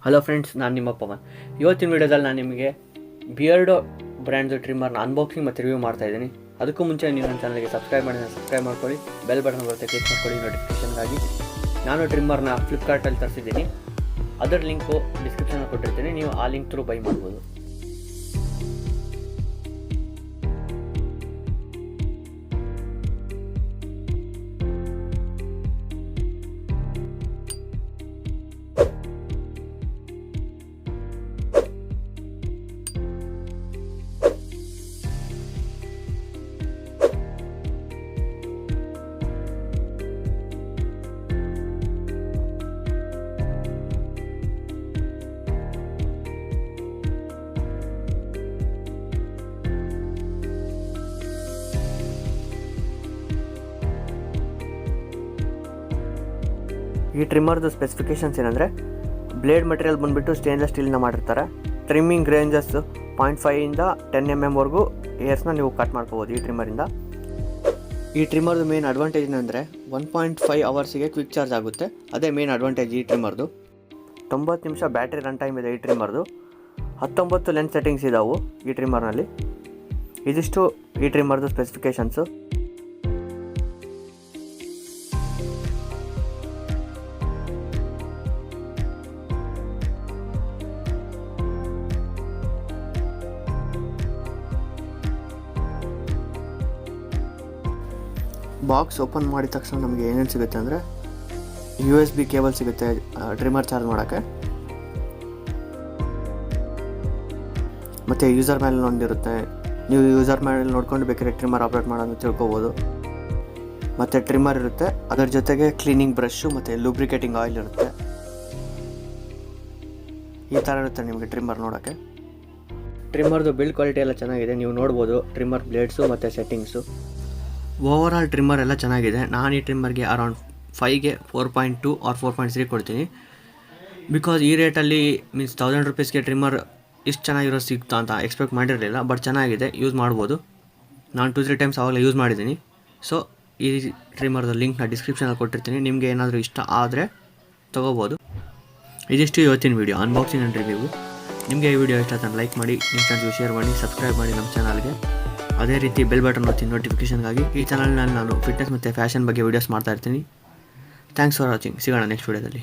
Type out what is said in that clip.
Hello friends, ನಾನು ನಿಮ್ಮ ಪವನ್. ಇವತ್ತಿನ ವಿಡಿಯೋದಲ್ಲಿ ನಾನು ನಿಮಗೆ ಬಿಯರ್ಡೋ ಬ್ರ್ಯಾಂಡ್ದು ಟ್ರಿಮ್ಮರ್ನ ಅನ್ಬಾಕ್ಸಿಂಗ್ ಮತ್ತು ರಿವ್ಯೂ ಮಾಡ್ತಾಯಿದ್ದೀನಿ. ಅದಕ್ಕೂ ಮುಂಚೆ ನೀವು ನನ್ನ ಚಾನಲ್ಗೆ ಸಬ್ಸ್ಕ್ರೈಬ್ ಮಾಡ್ಕೊಳ್ಳಿ, ಬೆಲ್ ಬಟನ್ ಬರುತ್ತೆ ಕ್ಲಿಕ್ ಮಾಡ್ಕೊಳ್ಳಿ ನೋಟಿಫಿಕೇಷನ್ಗಾಗಿ. ನಾನು ಟ್ರಿಮ್ಮರ್ನ ಫ್ಲಿಪ್ಕಾರ್ಟಲ್ಲಿ ತರಿಸಿದ್ದೀನಿ. ಅದರ ಲಿಂಕು ಡಿಸ್ಕ್ರಿಪ್ಷನಲ್ಲಿ ಕೊಟ್ಟಿರ್ತೀನಿ, ನೀವು ಆ ಲಿಂಕ್ ಥ್ರೂ ಬೈ ಮಾಡ್ಬೋದು. ಈ ಟ್ರಿಮ್ಮರ್ದು ಸ್ಪೆಸಿಫಿಕೇಷನ್ಸ್ ಏನಂದರೆ, ಬ್ಲೇಡ್ ಮಟೀರಿಯಲ್ ಬಂದುಬಿಟ್ಟು ಸ್ಟೇನ್ಲೆಸ್ ಸ್ಟೀಲ್ನ ಮಾಡಿರ್ತಾರೆ. ಟ್ರಿಮ್ಮಿಂಗ್ ರೇಂಜಸ್ 0.5 ಇಂದ 10 mm ವರೆಗೂ ಏರ್ಸ್ನ ನೀವು ಕಟ್ ಮಾಡ್ಕೋಬೋದು ಈ ಟ್ರಿಮ್ಮರಿಂದ. ಈ ಟ್ರಿಮ್ಮರ್ದು ಮೇನ್ ಅಡ್ವಾಂಟೇಜ್ ಏನಂದರೆ 1.5 ಅವರ್ಸಿಗೆ ಕ್ವಿಕ್ ಚಾರ್ಜ್ ಆಗುತ್ತೆ. ಅದೇ ಮೇನ್ ಅಡ್ವಾಂಟೇಜ್ ಈ ಟ್ರಿಮ್ಮರ್ದು. 90 ನಿಮಿಷ ಬ್ಯಾಟ್ರಿ ರನ್ ಟೈಮ್ ಇದೆ ಈ ಟ್ರಿಮ್ಮರ್ದು. 19 ಲೆನ್ಸ್ ಸೆಟ್ಟಿಂಗ್ಸ್ ಇದಾವೆ ಈ ಟ್ರಿಮ್ಮರ್ನಲ್ಲಿ. ಇದಿಷ್ಟು ಈ ಟ್ರಿಮ್ಮರ್ದು ಸ್ಪೆಸಿಫಿಕೇಷನ್ಸು. ಬಾಕ್ಸ್ ಓಪನ್ ಮಾಡಿದ ತಕ್ಷಣ ನಮಗೆ ಏನೇನು ಸಿಗುತ್ತೆ ಅಂದರೆ, USB ಕೇಬಲ್ ಸಿಗುತ್ತೆ ಟ್ರಿಮ್ಮರ್ ಚಾರ್ಜ್ ಮಾಡೋಕ್ಕೆ, ಮತ್ತು ಯೂಸರ್ ಮೇಲೆ ಒಂದಿರುತ್ತೆ. ನೀವು ಯೂಸರ್ ಮೇಲೆ ನೋಡ್ಕೊಂಡು ಬೇಕಾದ್ರೆ ಟ್ರಿಮ್ಮರ್ ಆಪ್ರೇಟ್ ಮಾಡೋದು ತಿಳ್ಕೊಬೋದು. ಮತ್ತು ಟ್ರಿಮ್ಮರ್ ಇರುತ್ತೆ, ಅದರ ಜೊತೆಗೆ ಕ್ಲೀನಿಂಗ್ ಬ್ರಷು ಮತ್ತು ಲೂಬ್ರಿಕೇಟಿಂಗ್ ಆಯಿಲ್ ಇರುತ್ತೆ. ಈ ಥರ ಇರುತ್ತೆ ನಿಮಗೆ ಟ್ರಿಮ್ಮರ್ ನೋಡೋಕ್ಕೆ. ಟ್ರಿಮ್ಮರ್ದು ಬಿಲ್ಡ್ ಕ್ವಾಲಿಟಿ ಎಲ್ಲ ಚೆನ್ನಾಗಿದೆ, ನೀವು ನೋಡ್ಬೋದು. ಟ್ರಿಮ್ಮರ್ ಬ್ಲೇಡ್ಸು ಮತ್ತು ಸೆಟ್ಟಿಂಗ್ಸು, ಓವರ್ ಆಲ್ ಟ್ರಿಮ್ಮರ್ ಎಲ್ಲ ಚೆನ್ನಾಗಿದೆ. ನಾನು ಈ ಟ್ರಿಮ್ಮರ್ಗೆ ಅರೌಂಡ್ 5ಗೆ 4.2 ಆರ್ 4.3 ಕೊಡ್ತೀನಿ. ಬಿಕಾಸ್ ಈ ರೇಟಲ್ಲಿ ಮೀನ್ಸ್ 1000 ರುಪೀಸ್ಗೆ ಟ್ರಿಮ್ಮರ್ ಇಷ್ಟು ಚೆನ್ನಾಗಿರೋ ಸಿಗ್ತಾ ಅಂತ ಎಕ್ಸ್ಪೆಕ್ಟ್ ಮಾಡಿರಲಿಲ್ಲ. ಬಟ್ ಚೆನ್ನಾಗಿದೆ, ಯೂಸ್ ಮಾಡ್ಬೋದು. ನಾನು 2-3 ಟೈಮ್ಸ್ ಆವಾಗಲೇ ಯೂಸ್ ಮಾಡಿದ್ದೀನಿ. ಸೊ ಈ ಟ್ರಿಮ್ಮರ್ದು ಲಿಂಕ್ನ ಡಿಸ್ಕ್ರಿಪ್ಷನಲ್ಲಿ ಕೊಟ್ಟಿರ್ತೀನಿ. ನಿಮಗೆ ಏನಾದರೂ ಇಷ್ಟ ಆದರೆ ತೊಗೋಬೋದು. ಇದಿಷ್ಟು ಇವತ್ತಿನ ವೀಡಿಯೋ ಅನ್ಬಾಕ್ಸಿಂಗ್ ಆ್ಯಂಡ್ ರಿವ್ಯೂ. ನಿಮಗೆ ಈ ವಿಡಿಯೋ ಇಷ್ಟ ಆದರೆ ಲೈಕ್ ಮಾಡಿ, ನಿಮ್ಮ ಫ್ರೆಂಡ್ಸ್ಗೆ ಶೇರ್ ಮಾಡಿ, ಸಬ್ಸ್ಕ್ರೈಬ್ ಮಾಡಿ ನಮ್ಮ ಚಾನಲ್ಗೆ. ಅದೇ ರೀತಿ ಬೆಲ್ ಬಟನ್ ಒತ್ತಿ ನೋಟಿಫಿಕೇಷನ್ಗಾಗಿ. ಈ ಚಾನಲ್ನಲ್ಲಿ ನಾನು ಫಿಟ್ನೆಸ್ ಮತ್ತು ಫ್ಯಾಷನ್ ಬಗ್ಗೆ ವೀಡಿಯೋಸ್ ಮಾಡ್ತಾಯಿರ್ತೀನಿ. Thanks for watching. ಸಿಗೋಣ ನೆಕ್ಸ್ಟ್ ವೀಡಿಯೋದಲ್ಲಿ.